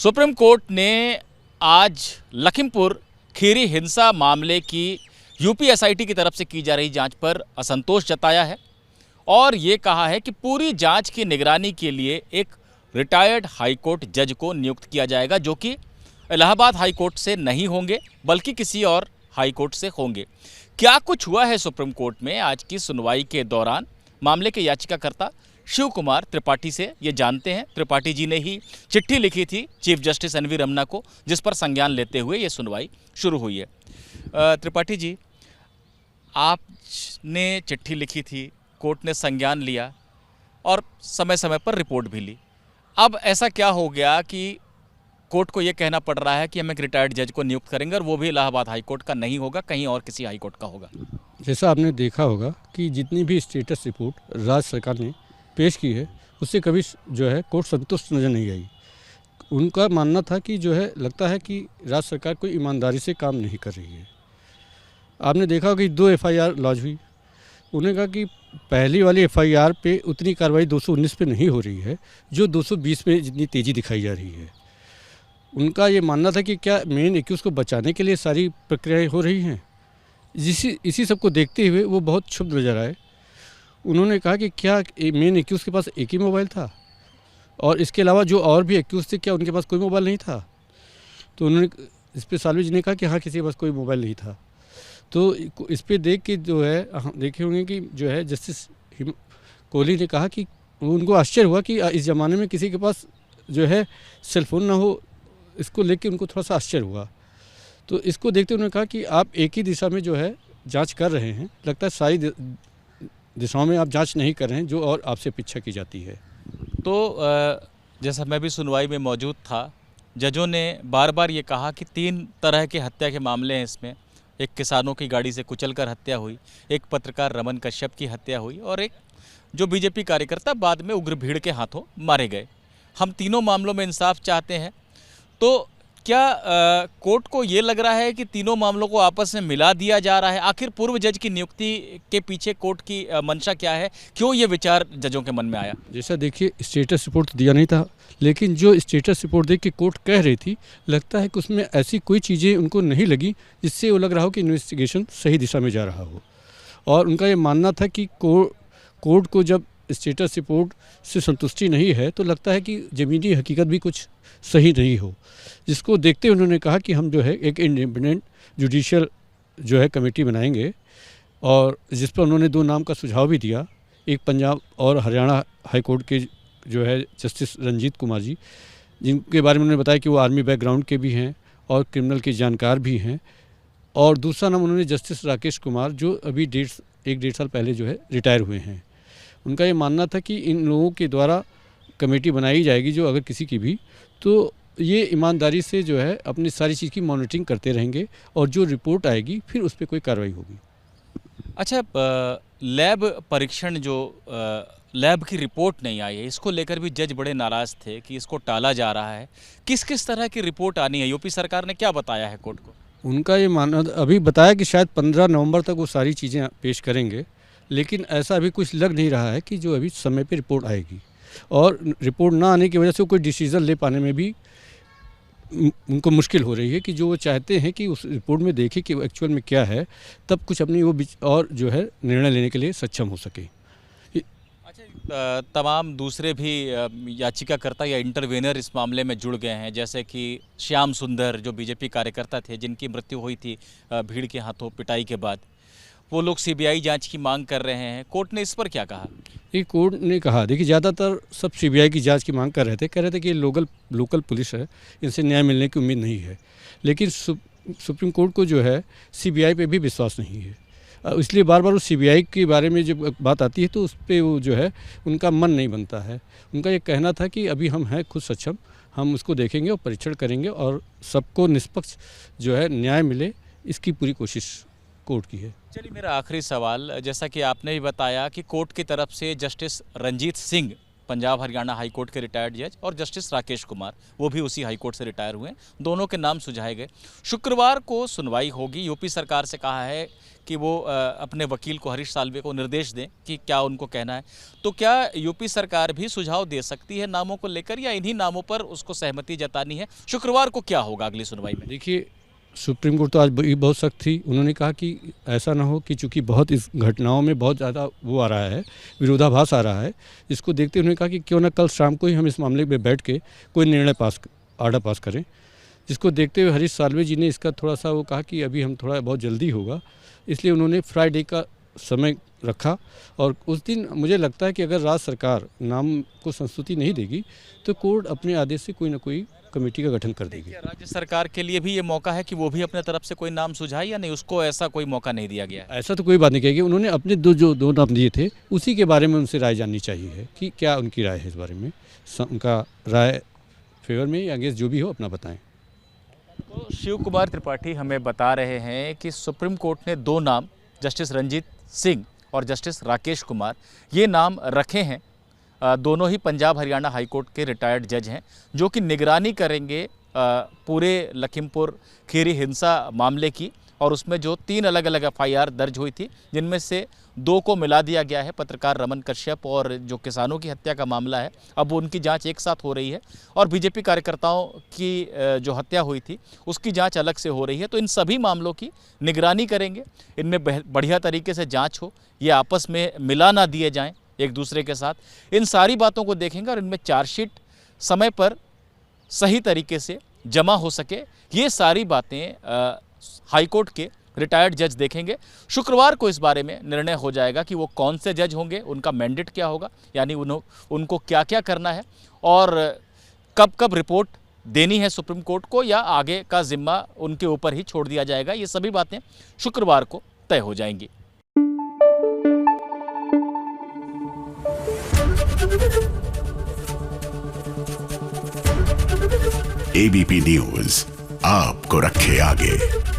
Supreme court ने आज लखीमपुर खीरी हिंसा मामले की यूपी एसआईटी की तरफ से की जा रही जांच पर असंतोष जताया है और ये कहा है कि पूरी जांच की निगरानी के लिए एक रिटायर्ड हाईकोर्ट जज को नियुक्त किया जाएगा, जो कि इलाहाबाद हाईकोर्ट से नहीं होंगे बल्कि किसी और हाईकोर्ट से होंगे। क्या कुछ हुआ है सुप्रीम कोर्ट में आज की सुनवाई के दौरान, मामले के याचिकाकर्ता शिव कुमार त्रिपाठी से ये जानते हैं। त्रिपाठी जी ने ही चिट्ठी लिखी थी चीफ जस्टिस एनवी रमन्ना को, जिस पर संज्ञान लेते हुए ये सुनवाई शुरू हुई है। त्रिपाठी जी, आपने चिट्ठी लिखी थी, कोर्ट ने संज्ञान लिया और समय समय पर रिपोर्ट भी ली। अब ऐसा क्या हो गया कि कोर्ट को ये कहना पड़ रहा है कि हम एक रिटायर्ड जज को नियुक्त करेंगे और वो भी इलाहाबाद हाईकोर्ट का नहीं होगा, कहीं और किसी हाईकोर्ट का होगा? जैसा आपने देखा होगा कि जितनी भी स्टेटस रिपोर्ट राज्य सरकार ने पेश की है उससे कभी जो है कोर्ट संतुष्ट नज़र नहीं आई। उनका मानना था कि जो है लगता है कि राज्य सरकार कोई ईमानदारी से काम नहीं कर रही है। आपने देखा होगा कि 2 एफआईआर लॉन्च हुई। उन्होंने कहा कि पहली वाली एफआईआर पे उतनी कार्रवाई 219 पे नहीं हो रही है जो 220 पे जितनी तेज़ी दिखाई जा रही है। उनका ये मानना था कि क्या मेन एक्यूज़ को बचाने के लिए सारी प्रक्रियाएँ हो रही हैं। इसी सब को देखते हुए वो बहुत क्षुब्ध नजर आए। उन्होंने कहा कि क्या मेन एक्यूज़ के पास एक ही मोबाइल था और इसके अलावा जो और भी एक्यूज़ थे क्या उनके पास कोई मोबाइल नहीं था? तो उन्होंने इस पर सालवी जी ने कहा कि हाँ, किसी के पास कोई मोबाइल नहीं था। तो इस पर देख के जो है हम देखे होंगे कि जो है जस्टिस कोहली ने कहा कि उनको आश्चर्य हुआ कि इस ज़माने में किसी के पास जो है सेलफोन ना हो। इसको लेके उनको थोड़ा सा आश्चर्य हुआ। तो इसको देखते उन्होंने कहा कि आप एक ही दिशा में जो है जांच कर रहे हैं, लगता है सारी दिशाओं में आप जांच नहीं कर रहे हैं जो और आपसे अपेक्षा की जाती है। तो जैसा मैं भी सुनवाई में मौजूद था, जजों ने बार बार ये कहा कि 3 तरह के हत्या के मामले हैं इसमें। एक किसानों की गाड़ी से कुचलकर हत्या हुई, एक पत्रकार रमन कश्यप की हत्या हुई और एक जो बीजेपी कार्यकर्ता बाद में उग्र भीड़ के हाथों मारे गए। हम तीनों मामलों में इंसाफ चाहते हैं। तो क्या कोर्ट को ये लग रहा है कि तीनों मामलों को आपस में मिला दिया जा रहा है? आखिर पूर्व जज की नियुक्ति के पीछे कोर्ट की मंशा क्या है? क्यों ये विचार जजों के मन में आया? जैसा देखिए, स्टेटस रिपोर्ट तो दिया नहीं था, लेकिन जो स्टेटस रिपोर्ट देख के कोर्ट कह रही थी, लगता है कि उसमें ऐसी कोई चीज़ें उनको नहीं लगी जिससे वो लग रहा हो कि इन्वेस्टिगेशन सही दिशा में जा रहा हो। और उनका ये मानना था कि कोर्ट को जब स्टेटस रिपोर्ट से संतुष्टि नहीं है तो लगता है कि ज़मीनी हकीकत भी कुछ सही नहीं हो, जिसको देखते उन्होंने कहा कि हम जो है एक इंडिपेंडेंट जुडिशियल जो है कमेटी बनाएंगे और जिस पर उन्होंने 2 नाम का सुझाव भी दिया। एक पंजाब और हरियाणा हाईकोर्ट के जो है जस्टिस रंजीत कुमार जी, जिनके बारे में उन्होंने बताया कि वो आर्मी बैकग्राउंड के भी हैं और क्रिमिनल के जानकार भी हैं। और दूसरा नाम उन्होंने जस्टिस राकेश कुमार, जो अभी 1.5 साल पहले जो है रिटायर हुए हैं। उनका ये मानना था कि इन लोगों के द्वारा कमेटी बनाई जाएगी जो अगर किसी की भी, तो ये ईमानदारी से जो है अपनी सारी चीज़ की मॉनिटरिंग करते रहेंगे और जो रिपोर्ट आएगी फिर उस पर कोई कार्रवाई होगी। अच्छा, लैब परीक्षण जो लैब की रिपोर्ट नहीं आई है, इसको लेकर भी जज बड़े नाराज़ थे कि इसको टाला जा रहा है। किस किस तरह की रिपोर्ट आनी है? यूपी सरकार ने क्या बताया है कोर्ट को? उनका ये मानना अभी बताया कि शायद 15 नवंबर तक वो सारी चीज़ें पेश करेंगे, लेकिन ऐसा अभी कुछ लग नहीं रहा है कि जो अभी समय पे रिपोर्ट आएगी। और रिपोर्ट ना आने की वजह से कोई डिसीज़न ले पाने में भी उनको मुश्किल हो रही है कि जो वो चाहते हैं कि उस रिपोर्ट में देखें कि वो एक्चुअल में क्या है, तब कुछ अपनी वो और जो है निर्णय लेने के लिए सक्षम हो सके। अच्छा, तमाम दूसरे भी याचिकाकर्ता या इंटरवेनर इस मामले में जुड़ गए हैं, जैसे कि श्याम सुंदर जो बीजेपी कार्यकर्ता थे जिनकी मृत्यु हुई थी भीड़ के हाथों पिटाई के बाद। वो लोग सीबीआई जांच की मांग कर रहे हैं। कोर्ट ने इस पर क्या कहा? ये कोर्ट ने कहा, देखिए ज़्यादातर सब सीबीआई की जांच की मांग कर रहे थे, कह रहे थे कि ये लोकल पुलिस है, इनसे न्याय मिलने की उम्मीद नहीं है। लेकिन सुप्रीम कोर्ट को जो है सीबीआई पे भी विश्वास नहीं है, इसलिए बार बार उस सीबीआई के बारे में जब बात आती है तो उस पर वो जो है उनका मन नहीं बनता है। उनका ये कहना था कि अभी हम हैं खुद सक्षम, हम उसको देखेंगे और परीक्षण करेंगे और सबको निष्पक्ष जो है न्याय मिले, इसकी पूरी कोशिश कोर्ट की है। चलिए, मेरा आखिरी सवाल, जैसा कि आपने भी बताया कि कोर्ट की तरफ से justice Ranjit Singh Punjab Haryana high court के रिटायर्ड जज, और जस्टिस राकेश कुमार, वो भी उसी हाई कोर्ट से रिटायर हुए हैं। दोनों के नाम सुझाए गए। शुक्रवार को सुनवाई होगी। यूपी सरकार से कहा है कि वो अपने वकील को, हरीश साल्वे को, निर्देश दें कि क्या उनको कहना है। तो क्या यूपी सरकार भी सुझाव दे सकती है नामों को लेकर, या इन्हीं नामों पर उसको सहमति जतानी है? शुक्रवार को क्या होगा अगली सुनवाई में? देखिए, सुप्रीम कोर्ट तो आज बहुत सख्त थी। उन्होंने कहा कि ऐसा ना हो कि चूंकि बहुत इस घटनाओं में बहुत ज़्यादा वो आ रहा है, विरोधाभास आ रहा है, इसको देखते हुए उन्होंने कहा कि क्यों ना कल शाम को ही हम इस मामले में बैठ के कोई निर्णय आर्डर पास करें। जिसको देखते हुए हरीश साल्वे जी ने इसका थोड़ा सा वो कहा कि अभी हम थोड़ा बहुत जल्दी होगा, इसलिए उन्होंने फ्राइडे का समय रखा। और उस दिन मुझे लगता है कि अगर राज्य सरकार नाम को संस्तुति नहीं देगी तो कोर्ट अपने आदेश से कोई ना कोई कमेटी का गठन कर देगी। राज्य सरकार के लिए भी ये मौका है कि वो भी अपने तरफ से कोई नाम सुझाए, या नहीं, उसको ऐसा कोई मौका नहीं दिया गया है? ऐसा तो कोई बात नहीं कहेगी। उन्होंने अपने दो नाम दिए थे, उसी के बारे में उनसे राय जाननी चाहिए है कि क्या उनकी राय है इस बारे में। उनका राय फेवर में या अगेंस्ट जो भी हो अपना बताएं। तो शिव कुमार त्रिपाठी हमें बता रहे हैं कि सुप्रीम कोर्ट ने 2 नाम, जस्टिस रंजीत सिंह और जस्टिस राकेश कुमार, ये नाम रखे हैं। दोनों ही पंजाब हरियाणा हाई कोर्ट के रिटायर्ड जज हैं, जो कि निगरानी करेंगे पूरे लखीमपुर खीरी हिंसा मामले की। और उसमें जो 3 अलग अलग FIR दर्ज हुई थी, जिनमें से 2 को मिला दिया गया है, पत्रकार रमन कश्यप और जो किसानों की हत्या का मामला है, अब उनकी जांच एक साथ हो रही है। और बीजेपी कार्यकर्ताओं की जो हत्या हुई थी उसकी जांच अलग से हो रही है। तो इन सभी मामलों की निगरानी करेंगे, इनमें बढ़िया तरीके से जांच हो, ये आपस में मिला ना दिए जाएं एक दूसरे के साथ। इन सारी बातों को देखेंगे और इनमें चार्जशीट समय पर सही तरीके से जमा हो सके, ये सारी बातें हाईकोर्ट के रिटायर्ड जज देखेंगे। शुक्रवार को इस बारे में निर्णय हो जाएगा कि वो कौन से जज होंगे, उनका मैंडेट क्या होगा, यानी उनको क्या क्या करना है, और कब कब रिपोर्ट देनी है सुप्रीम कोर्ट को, या आगे का जिम्मा उनके ऊपर ही छोड़ दिया जाएगा। ये सभी बातें शुक्रवार को तय हो जाएंगी। ABP न्यूज आपको रखे आगे।